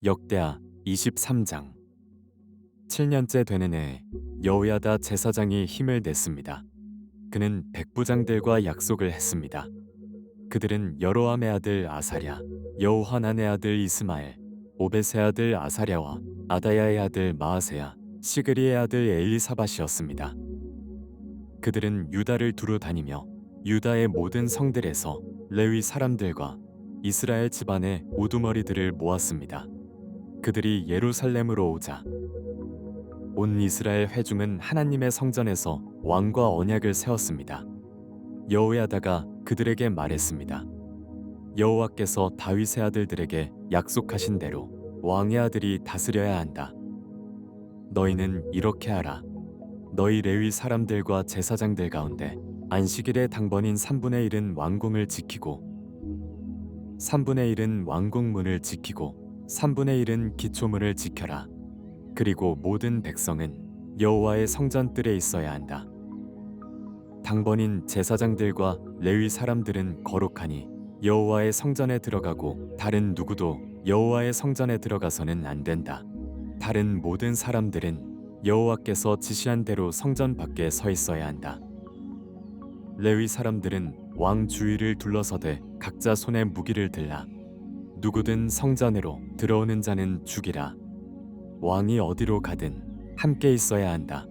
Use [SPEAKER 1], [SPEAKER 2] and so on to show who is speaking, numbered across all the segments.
[SPEAKER 1] 역대하 23장. 7년째 되는 해에 여호야다 제사장이 힘을 냈습니다. 그는 백부장들과 약속을 했습니다. 그들은 여로함의 아들 아사랴, 여호하난의 아들 이스마엘, 오벳의 아들 아사랴와 아다야의 아들 마아세야, 시그리의 아들 엘리사밧이었습니다. 그들은 유다를 두루 다니며 유다의 모든 성들에서 레위 사람들과 이스라엘 집안의 우두머리들을 모았습니다. 그들이 예루살렘으로 오자 온 이스라엘 회중은 하나님의 성전에서 왕과 언약을 세웠습니다. 여호야다가 그들에게 말했습니다. 여호와께서 다윗의 아들들에게 약속하신 대로 왕의 아들이 다스려야 한다. 너희는 이렇게 하라. 너희 레위 사람들과 제사장들 가운데 안식일의 당번인 3분의 1은 왕궁을 지키고 3분의 1은 왕궁문을 지키고 3분의 1은 기초문을 지켜라. 그리고 모든 백성은 여호와의 성전뜰에 있어야 한다. 당번인 제사장들과 레위 사람들은 거룩하니 여호와의 성전에 들어가고 다른 누구도 여호와의 성전에 들어가서는 안 된다. 다른 모든 사람들은 여호와께서 지시한 대로 성전 밖에 서 있어야 한다. 레위 사람들은 왕 주위를 둘러서되 각자 손에 무기를 들라. 누구든 성전으로 들어오는 자는 죽이라. 왕이 어디로 가든 함께 있어야 한다.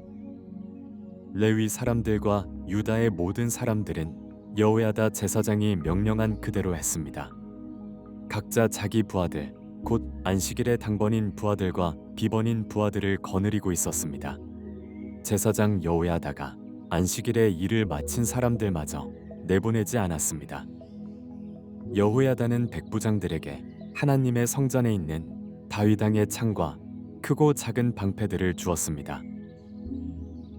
[SPEAKER 1] 레위 사람들과 유다의 모든 사람들은 여호야다 제사장이 명령한 그대로 했습니다. 각자 자기 부하들, 곧 안식일의 당번인 부하들과 비번인 부하들을 거느리고 있었습니다. 제사장 여호야다가 안식일에 일을 마친 사람들마저 내보내지 않았습니다. 여호야다는 백부장들에게 하나님의 성전에 있는 다윗왕의 창과 크고 작은 방패들을 주었습니다.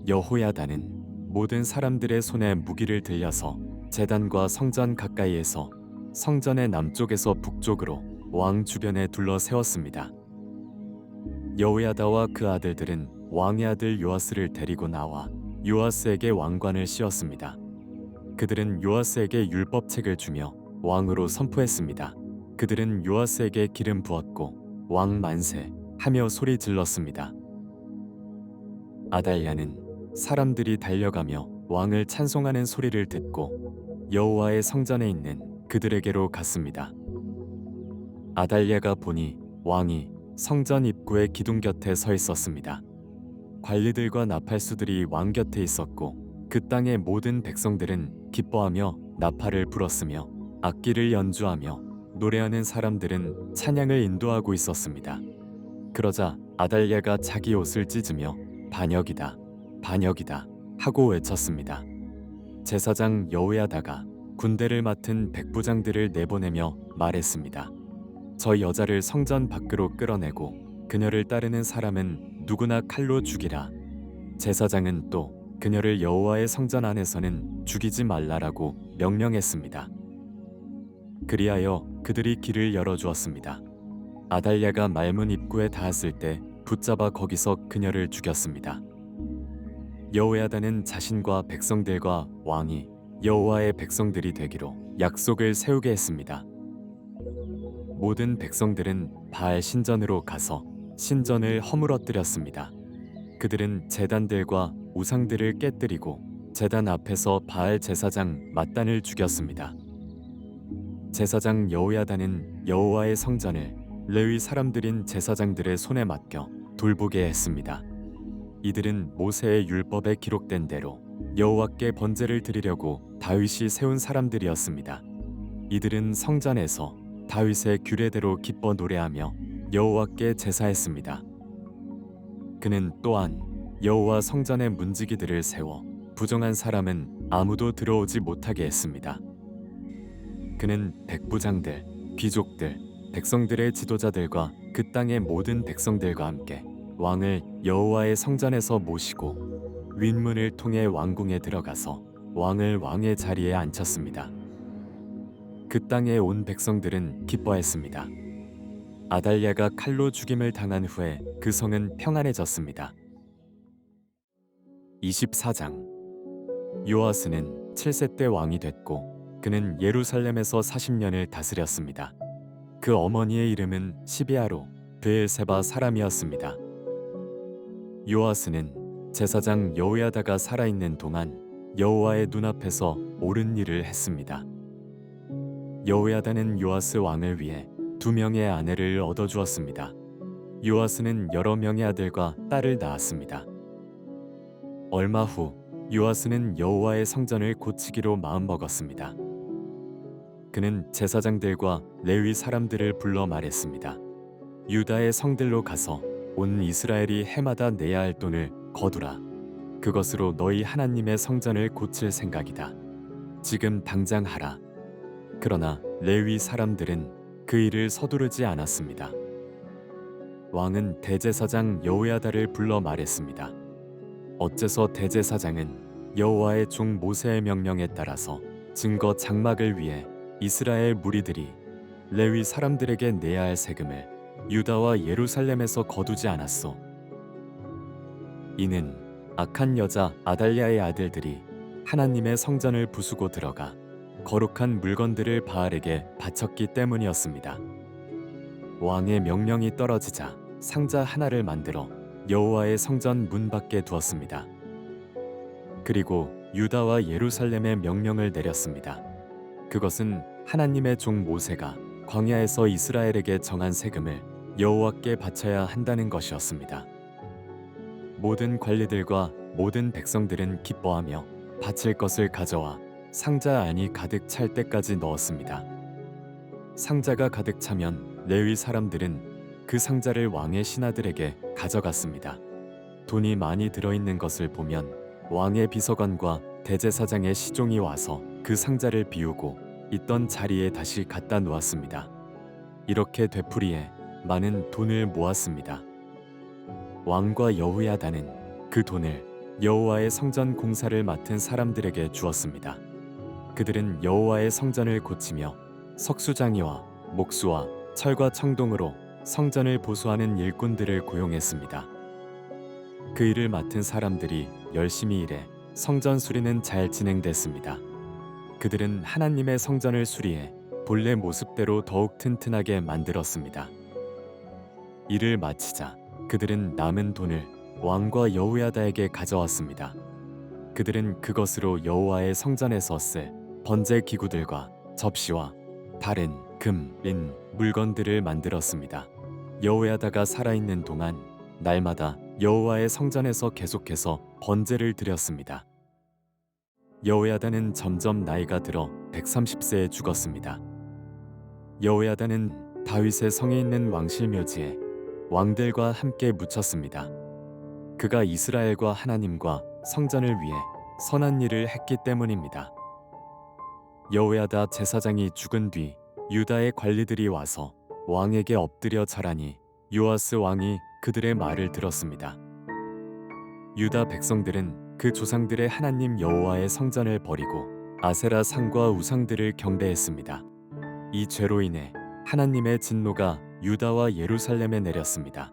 [SPEAKER 1] 여호야다는 모든 사람들의 손에 무기를 들려서 제단과 성전 가까이에서 성전의 남쪽에서 북쪽으로 왕 주변에 둘러 세웠습니다. 여호야다와 그 아들들은 왕의 아들 요아스를 데리고 나와 요아스에게 왕관을 씌웠습니다. 그들은 요아스에게 율법책을 주며 왕으로 선포했습니다. 그들은 요아스에게 기름 부었고 왕 만세 하며 소리 질렀습니다. 아달랴는 사람들이 달려가며 왕을 찬송하는 소리를 듣고 여호와의 성전에 있는 그들에게로 갔습니다. 아달랴가 보니 왕이 성전 입구의 기둥 곁에 서 있었습니다. 관리들과 나팔수들이 왕 곁에 있었고 그 땅의 모든 백성들은 기뻐하며 나팔을 불었으며 악기를 연주하며 노래하는 사람들은 찬양을 인도하고 있었습니다. 그러자 아달랴가 자기 옷을 찢으며 반역이다, 반역이다 하고 외쳤습니다. 제사장 여호야다가 군대를 맡은 백부장들을 내보내며 말했습니다. 저 여자를 성전 밖으로 끌어내고 그녀를 따르는 사람은 누구나 칼로 죽이라. 제사장은 또 그녀를 여호와의 성전 안에서는 죽이지 말라라고 명령했습니다. 그리하여 그들이 길을 열어주었습니다. 아달랴가 말문 입구에 닿았을 때 붙잡아 거기서 그녀를 죽였습니다. 여호야다는 자신과 백성들과 왕이 여호와의 백성들이 되기로 약속을 세우게 했습니다. 모든 백성들은 바알 신전으로 가서 신전을 허물어뜨렸습니다. 그들은 제단들과 우상들을 깨뜨리고 제단 앞에서 바알 제사장 맏단을 죽였습니다. 제사장 여호야다는 여호와의 성전을 레위 사람들인 제사장들의 손에 맡겨 돌보게 했습니다. 이들은 모세의 율법에 기록된 대로 여호와께 번제를 드리려고 다윗이 세운 사람들이었습니다. 이들은 성전에서 다윗의 규례대로 기뻐 노래하며 여호와께 제사했습니다. 그는 또한 여호와 성전의 문지기들을 세워 부정한 사람은 아무도 들어오지 못하게 했습니다. 그는 백부장들, 귀족들, 백성들의 지도자들과 그 땅의 모든 백성들과 함께 왕을 여호와의 성전에서 모시고 윗문을 통해 왕궁에 들어가서 왕을 왕의 자리에 앉혔습니다. 그 땅의 온 백성들은 기뻐했습니다. 아달랴가 칼로 죽임을 당한 후에 그 성은 평안해졌습니다. 24장. 요아스는 7세 때 왕이 됐고 그는 예루살렘에서 40년을 다스렸습니다. 그 어머니의 이름은 시비아로 브엘세바 사람이었습니다. 요아스는 제사장 여호야다가 살아있는 동안 여호와의 눈앞에서 옳은 일을 했습니다. 여호야다는 요아스 왕을 위해 2명의 아내를 얻어주었습니다. 요아스는 여러 명의 아들과 딸을 낳았습니다. 얼마 후 요아스는 여호와의 성전을 고치기로 마음먹었습니다. 그는 제사장들과 레위 사람들을 불러 말했습니다. 유다의 성들로 가서 온 이스라엘이 해마다 내야 할 돈을 거두라. 그것으로 너희 하나님의 성전을 고칠 생각이다. 지금 당장 하라. 그러나 레위 사람들은 그 일을 서두르지 않았습니다. 왕은 대제사장 여호야다를 불러 말했습니다. 어째서 대제사장은 여호와의 종 모세의 명령에 따라서 증거 장막을 위해 이스라엘 무리들이 레위 사람들에게 내야 할 세금을 유다와 예루살렘에서 거두지 않았소? 이는 악한 여자 아달랴의 아들들이 하나님의 성전을 부수고 들어가 거룩한 물건들을 바알에게 바쳤기 때문이었습니다. 왕의 명령이 떨어지자 상자 하나를 만들어 여호와의 성전 문 밖에 두었습니다. 그리고 유다와 예루살렘의 명령을 내렸습니다. 그것은 하나님의 종 모세가 광야에서 이스라엘에게 정한 세금을 여호와께 바쳐야 한다는 것이었습니다. 모든 관리들과 모든 백성들은 기뻐하며 바칠 것을 가져와 상자 안이 가득 찰 때까지 넣었습니다. 상자가 가득 차면 레위 사람들은 그 상자를 왕의 신하들에게 가져갔습니다. 돈이 많이 들어있는 것을 보면 왕의 비서관과 대제사장의 시종이 와서 그 상자를 비우고 있던 자리에 다시 갖다 놓았습니다. 이렇게 되풀이해 많은 돈을 모았습니다. 왕과 여호야다는 그 돈을 여호와의 성전 공사를 맡은 사람들에게 주었습니다. 그들은 여호와의 성전을 고치며 석수장이와 목수와 철과 청동으로 성전을 보수하는 일꾼들을 고용했습니다. 그 일을 맡은 사람들이 열심히 일해 성전 수리는 잘 진행됐습니다. 그들은 하나님의 성전을 수리해 본래 모습대로 더욱 튼튼하게 만들었습니다. 일을 마치자 그들은 남은 돈을 왕과 여호야다에게 가져왔습니다. 그들은 그것으로 여호와의 성전에서 쓸 번제 기구들과 접시와 다른 금, 인, 물건들을 만들었습니다. 여호야다가 살아있는 동안 날마다 여호와의 성전에서 계속해서 번제를 드렸습니다. 여호야다는 점점 나이가 들어 130세에 죽었습니다. 여호야다는 다윗의 성에 있는 왕실 묘지에 왕들과 함께 묻혔습니다. 그가 이스라엘과 하나님과 성전을 위해 선한 일을 했기 때문입니다. 여호야다 제사장이 죽은 뒤 유다의 관리들이 와서 왕에게 엎드려 절하니 요아스 왕이 그들의 말을 들었습니다. 유다 백성들은 그 조상들의 하나님 여호와의 성전을 버리고 아세라 상과 우상들을 경배했습니다. 이 죄로 인해 하나님의 진노가 유다와 예루살렘에 내렸습니다.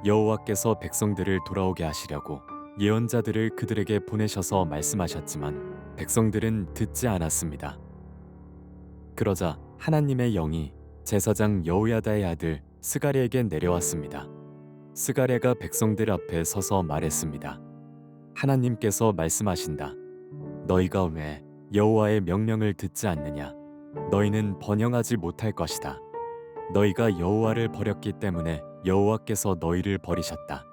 [SPEAKER 1] 여호와께서 백성들을 돌아오게 하시려고 예언자들을 그들에게 보내셔서 말씀하셨지만 백성들은 듣지 않았습니다. 그러자 하나님의 영이 제사장 여호야다의 아들 스가랴에게 내려왔습니다. 스가랴가 백성들 앞에 서서 말했습니다. 하나님께서 말씀하신다. 너희가 왜 여호와의 명령을 듣지 않느냐? 너희는 번영하지 못할 것이다. 너희가 여호와를 버렸기 때문에 여호와께서 너희를 버리셨다.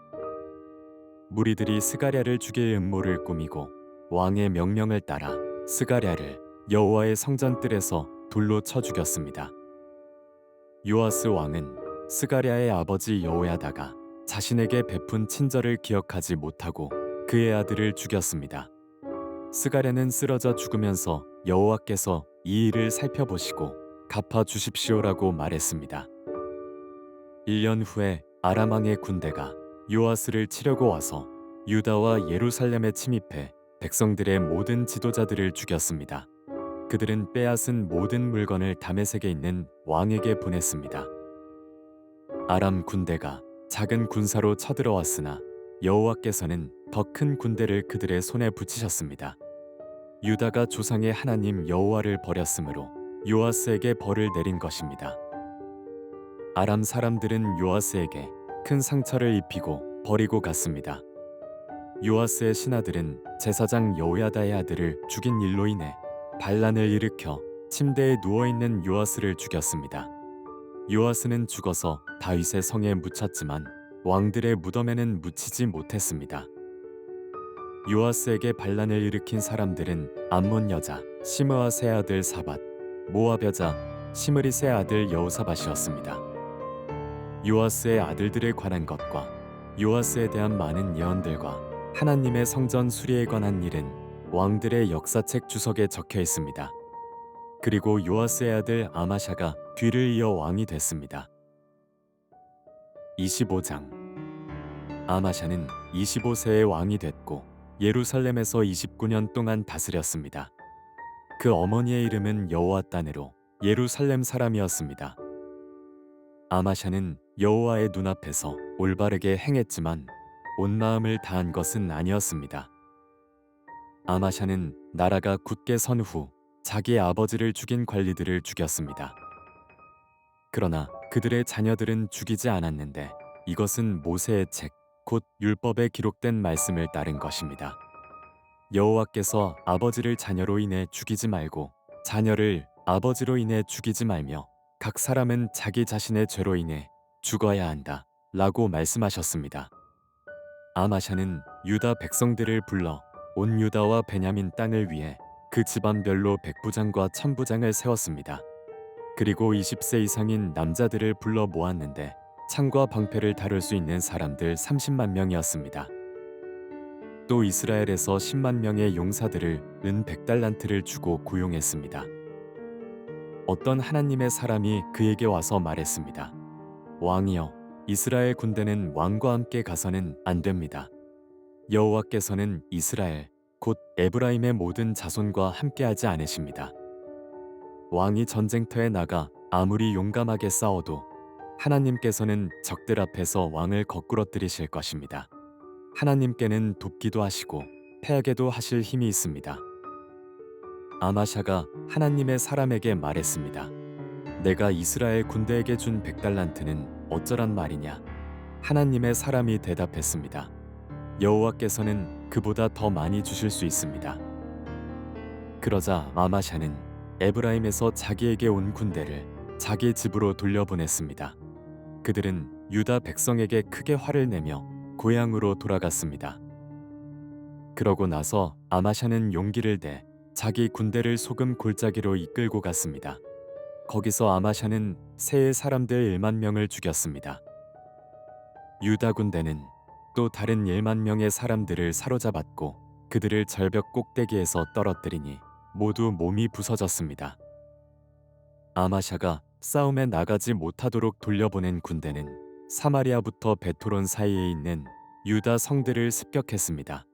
[SPEAKER 1] 무리들이 스가랴를 죽일 음모를 꾸미고 왕의 명령을 따라 스가랴를 여호와의 성전뜰에서 돌로 쳐 죽였습니다. 요아스 왕은 스가랴의 아버지 여호야다가 자신에게 베푼 친절을 기억하지 못하고 그의 아들을 죽였습니다. 스가랴는 쓰러져 죽으면서 여호와께서 이 일을 살펴보시고 갚아 주십시오라고 말했습니다. 1년 후에 아람 왕의 군대가 요아스를 치려고 와서 유다와 예루살렘에 침입해 백성들의 모든 지도자들을 죽였습니다. 그들은 빼앗은 모든 물건을 다메섹에 있는 왕에게 보냈습니다. 아람 군대가 작은 군사로 쳐들어왔으나 여호와께서는 더 큰 군대를 그들의 손에 붙이셨습니다. 유다가 조상의 하나님 여호와를 버렸으므로 요아스에게 벌을 내린 것입니다. 아람 사람들은 요아스에게 큰 상처를 입히고 버리고 갔습니다. 요아스의 신하들은 제사장 여호야다의 아들을 죽인 일로 인해 반란을 일으켜 침대에 누워있는 요아스를 죽였습니다. 요아스는 죽어서 다윗의 성에 묻혔지만 왕들의 무덤에는 묻히지 못했습니다. 요아스에게 반란을 일으킨 사람들은 암몬 여자 시므아의 아들 사밧, 모압 여자 시므릿의 아들 여호사밧이었습니다. 요아스의 아들들에 관한 것과 요아스에 대한 많은 예언들과 하나님의 성전 수리에 관한 일은 왕들의 역사책 주석에 적혀 있습니다. 그리고 요아스의 아들 아마샤가 뒤를 이어 왕이 됐습니다. 25장. 아마샤는 25세의 왕이 됐고 예루살렘에서 29년 동안 다스렸습니다. 그 어머니의 이름은 여호아단으로 예루살렘 사람이었습니다. 아마샤는 여호와의 눈앞에서 올바르게 행했지만 온 마음을 다한 것은 아니었습니다. 아마샤는 나라가 굳게 선 후 자기 아버지를 죽인 관리들을 죽였습니다. 그러나 그들의 자녀들은 죽이지 않았는데 이것은 모세의 책, 곧 율법에 기록된 말씀을 따른 것입니다. 여호와께서 아버지를 자녀로 인해 죽이지 말고 자녀를 아버지로 인해 죽이지 말며 각 사람은 자기 자신의 죄로 인해 죽어야 한다 라고 말씀하셨습니다. 아마샤는 유다 백성들을 불러 온 유다와 베냐민 땅을 위해 그 집안별로 백부장과 천부장을 세웠습니다. 그리고 20세 이상인 남자들을 불러 모았는데 창과 방패를 다룰 수 있는 사람들 30만 명이었습니다. 또 이스라엘에서 10만 명의 용사들을 은 100달란트를 주고 고용했습니다. 어떤 하나님의 사람이 그에게 와서 말했습니다. 왕이여, 이스라엘 군대는 왕과 함께 가서는 안 됩니다. 여호와께서는 이스라엘, 곧 에브라임의 모든 자손과 함께하지 않으십니다. 왕이 전쟁터에 나가 아무리 용감하게 싸워도 하나님께서는 적들 앞에서 왕을 거꾸러뜨리실 것입니다. 하나님께는 돕기도 하시고 패하게도 하실 힘이 있습니다. 아마샤가 하나님의 사람에게 말했습니다. 내가 이스라엘 군대에게 준 100달란트는 어쩌란 말이냐? 하나님의 사람이 대답했습니다. 여호와께서는 그보다 더 많이 주실 수 있습니다. 그러자 아마샤는 에브라임에서 자기에게 온 군대를 자기 집으로 돌려보냈습니다. 그들은 유다 백성에게 크게 화를 내며 고향으로 돌아갔습니다. 그러고 나서 아마샤는 용기를 내 자기 군대를 소금 골짜기로 이끌고 갔습니다. 거기서 아마샤는 세의 사람들 1만 명을 죽였습니다. 유다 군대는 또 다른 1만 명의 사람들을 사로잡았고 그들을 절벽 꼭대기에서 떨어뜨리니 모두 몸이 부서졌습니다. 아마샤가 싸움에 나가지 못하도록 돌려보낸 군대는 사마리아부터 베토론 사이에 있는 유다 성들을 습격했습니다.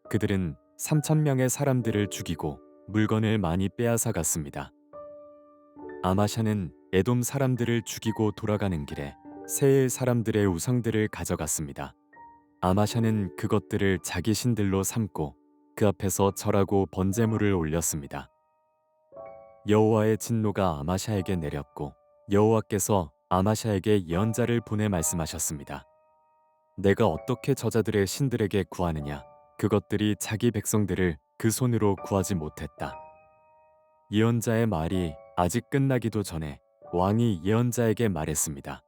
[SPEAKER 1] 그들은 3,000명의 사람들을 죽이고 물건을 많이 빼앗아 갔습니다. 아마샤는 에돔 사람들을 죽이고 돌아가는 길에 세일 사람들의 우상들을 가져갔습니다. 아마샤는 그것들을 자기 신들로 삼고 그 앞에서 절하고 번제물을 올렸습니다. 여호와의 진노가 아마샤에게 내렸고 여호와께서 아마샤에게 예언자를 보내 말씀하셨습니다. 내가 어떻게 저자들의 신들에게 구하느냐? 그것들이 자기 백성들을 그 손으로 구하지 못했다. 예언자의 말이 아직 끝나기도 전에 왕이 예언자에게 말했습니다.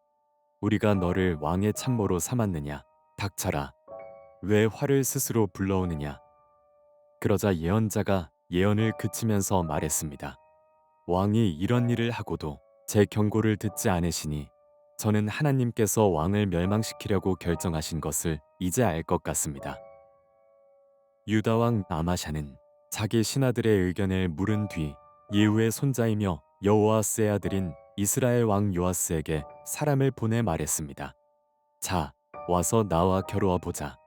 [SPEAKER 1] 우리가 너를 왕의 참모로 삼았느냐? 닥쳐라. 왜 화를 스스로 불러오느냐? 그러자 예언자가 예언을 그치면서 말했습니다. 왕이 이런 일을 하고도 제 경고를 듣지 않으시니 저는 하나님께서 왕을 멸망시키려고 결정하신 것을 이제 알 것 같습니다. 유다 왕 아마샤는 자기 신하들의 의견을 물은 뒤 예후의 손자이며 여호아스의 아들인 이스라엘 왕 요아스에게 사람을 보내 말했습니다. 자, 와서 나와 겨루어 보자.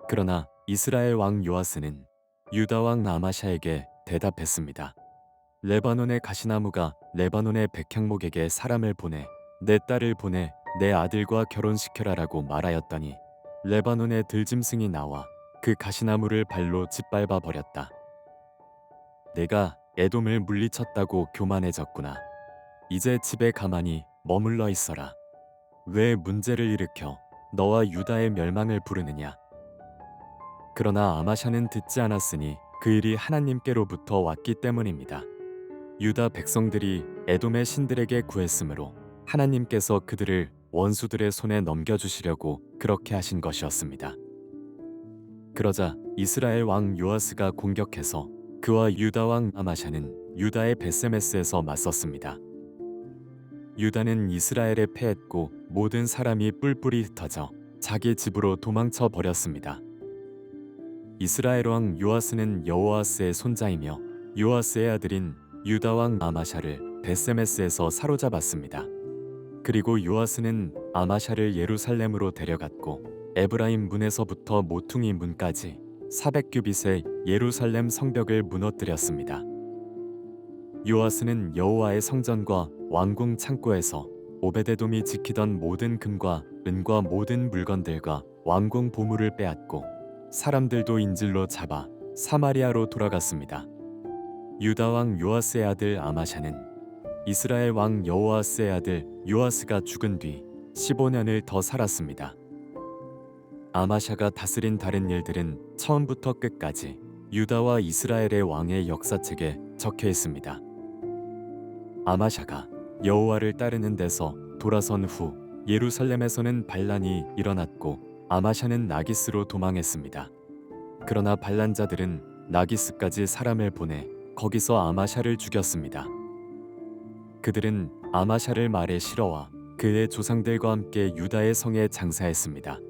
[SPEAKER 1] 그러나 이스라엘 왕 요아스는 유다 왕 아마샤에게 대답했습니다. 레바논의 가시나무가 레바논의 백향목에게 사람을 보내 내 딸을 보내 내 아들과 결혼시켜라라고 말하였더니 레바논의 들짐승이 나와 그 가시나무를 발로 짓밟아 버렸다. 내가 에돔을 물리쳤다고 교만해졌구나. 이제 집에 가만히 머물러 있어라. 왜 문제를 일으켜 너와 유다의 멸망을 부르느냐? 그러나 아마샤는 듣지 않았으니 그 일이 하나님께로부터 왔기 때문입니다. 유다 백성들이 에돔의 신들에게 구했으므로 하나님께서 그들을 원수들의 손에 넘겨주시려고 그렇게 하신 것이었습니다. 그러자 이스라엘 왕 요아스가 공격해서 그와 유다 왕 아마샤는 유다의 베세메스에서 맞섰습니다. 유다는 이스라엘에 패했고 모든 사람이 뿔뿔이 흩어져 자기 집으로 도망쳐 버렸습니다. 이스라엘 왕 요아스는 여호아스의 손자이며 요아스의 아들인 유다 왕 아마샤를 베세메스에서 사로잡았습니다. 그리고 요아스는 아마샤를 예루살렘으로 데려갔고 에브라임 문에서부터 모퉁이 문까지 400규빗의 예루살렘 성벽을 무너뜨렸습니다. 요아스는 여호와의 성전과 왕궁 창고에서 오베데돔이 지키던 모든 금과 은과 모든 물건들과 왕궁 보물을 빼앗고 사람들도 인질로 잡아 사마리아로 돌아갔습니다. 유다 왕 요아스의 아들 아마샤는 이스라엘 왕 여호아스의 아들 요아스가 죽은 뒤 15년을 더 살았습니다. 아마샤가 다스린 다른 일들은 처음부터 끝까지 유다와 이스라엘의 왕의 역사책에 적혀 있습니다. 아마샤가 여호와를 따르는 데서 돌아선 후 예루살렘에서는 반란이 일어났고 아마샤는 나기스로 도망했습니다. 그러나 반란자들은 나기스까지 사람을 보내 거기서 아마샤를 죽였습니다. 그들은 아마샤를 말에 실어와 그의 조상들과 함께 유다의 성에 장사했습니다.